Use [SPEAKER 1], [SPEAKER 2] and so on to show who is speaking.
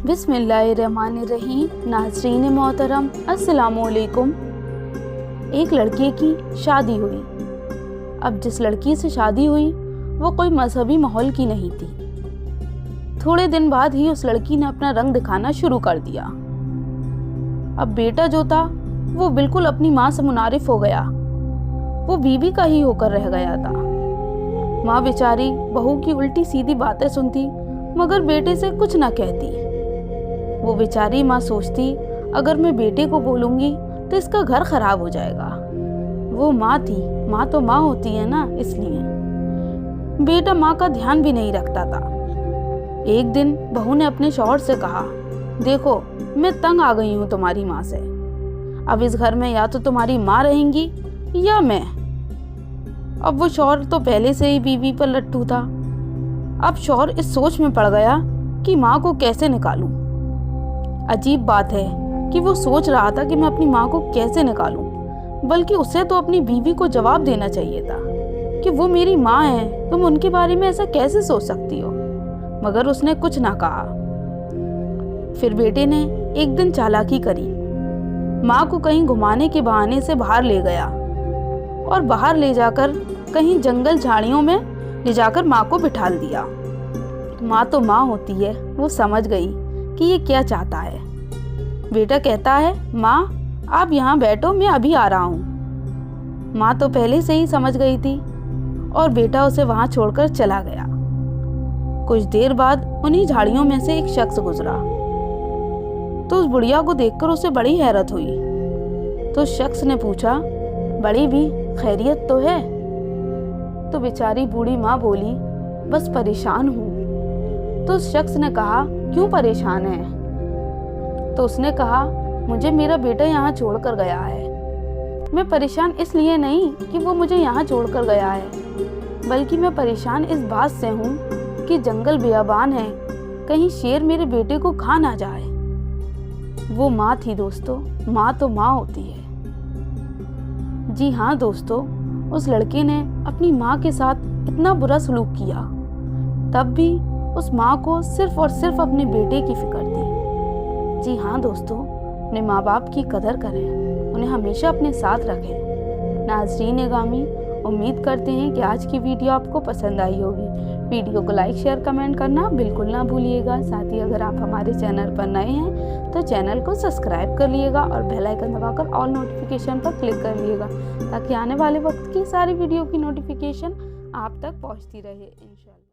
[SPEAKER 1] बिस्मिल्लाहिर्रहमानिर्रहीम। नाज़रीन मोहतरम, अस्सलामुअलैकुम। एक लड़के की शादी हुई। अब जिस लड़की से शादी हुई वो कोई मजहबी माहौल की नहीं थी। थोड़े दिन बाद ही उस लड़की ने अपना रंग दिखाना शुरू कर दिया। अब बेटा जो था वो बिल्कुल अपनी माँ से मुनारिफ हो गया। वो बीवी का ही होकर रह गया था। माँ बेचारी बहू की उल्टी सीधी बातें सुनती मगर बेटे से कुछ ना कहती। वो बेचारी माँ सोचती अगर मैं बेटे को बोलूंगी तो इसका घर खराब हो जाएगा। वो माँ थी, माँ तो माँ होती है ना, इसलिए बेटा माँ का ध्यान भी नहीं रखता था। एक दिन बहू ने अपने शौहर से कहा, देखो मैं तंग आ गई हूँ तुम्हारी माँ से। अब इस घर में या तो तुम्हारी माँ रहेंगी या मैं। अब वो शौहर तो पहले से ही बीवी पर लट्टू था। अब शौहर इस सोच में पड़ गया कि माँ को कैसे निकालूं। अजीब बात है कि वो सोच रहा था कि मैं अपनी माँ को कैसे निकालूं, बल्कि उसे तो अपनी बीवी को जवाब देना चाहिए था कि वो मेरी माँ है, तुम उनके बारे में ऐसा कैसे सोच सकती हो। मगर उसने कुछ ना कहा। फिर बेटे ने एक दिन चालाकी करी। माँ को कहीं घुमाने के बहाने से बाहर ले गया और बाहर ले जाकर कहीं जंगल झाड़ियों में ले जाकर माँ को बिठा दिया। माँ तो माँ होती है, वो समझ गई कि ये क्या चाहता है। बेटा कहता है, माँ आप यहाँ बैठो, मैं अभी आ रहा हूँ। माँ तो पहले से ही समझ गई थी और बेटा उसे वहाँ छोड़कर चला गया। कुछ देर बाद उन्हीं झाड़ियों में से एक शख्स गुजरा तो उस बुढ़िया को देखकर उसे बड़ी हैरत हुई। तो उस शख्स ने पूछा, बड़ी भी खैरियत तो है? तो बेचारी बूढ़ी माँ बोली, बस परेशान हूँ। तो उस शख्स ने कहा, क्यों परेशान है? तो उसने कहा, मुझे मेरा बेटा यहाँ छोड़कर गया है। मैं परेशान इसलिए नहीं कि वो मुझे यहाँ छोड़कर गया है, बल्कि मैं परेशान इस बात से हूँ कि जंगल बेअबान है, कहीं शेर मेरे बेटे को खा ना जाए। वो माँ थी दोस्तों, माँ तो माँ होती है। जी हाँ दोस्तों, उस लड़के ने अपनी माँ के साथ इतना बुरा सलूक किया, तब भी उस माँ को सिर्फ और सिर्फ अपने बेटे की फिक्र थी। जी हाँ दोस्तों, अपने माँ बाप की कदर करें, उन्हें हमेशा अपने साथ रखें। नाज़रीन गामी, उम्मीद करते हैं कि आज की वीडियो आपको पसंद आई होगी। वीडियो को लाइक शेयर कमेंट करना बिल्कुल ना भूलिएगा। साथ ही अगर आप हमारे चैनल पर नए हैं तो चैनल को सब्सक्राइब कर लिएगा और बेल आइकन दबाकर ऑल नोटिफिकेशन पर क्लिक कर लिएगा, ताकि आने वाले वक्त की सारी वीडियो की नोटिफिकेशन आप तक पहुंचती रहे इंशाल्लाह।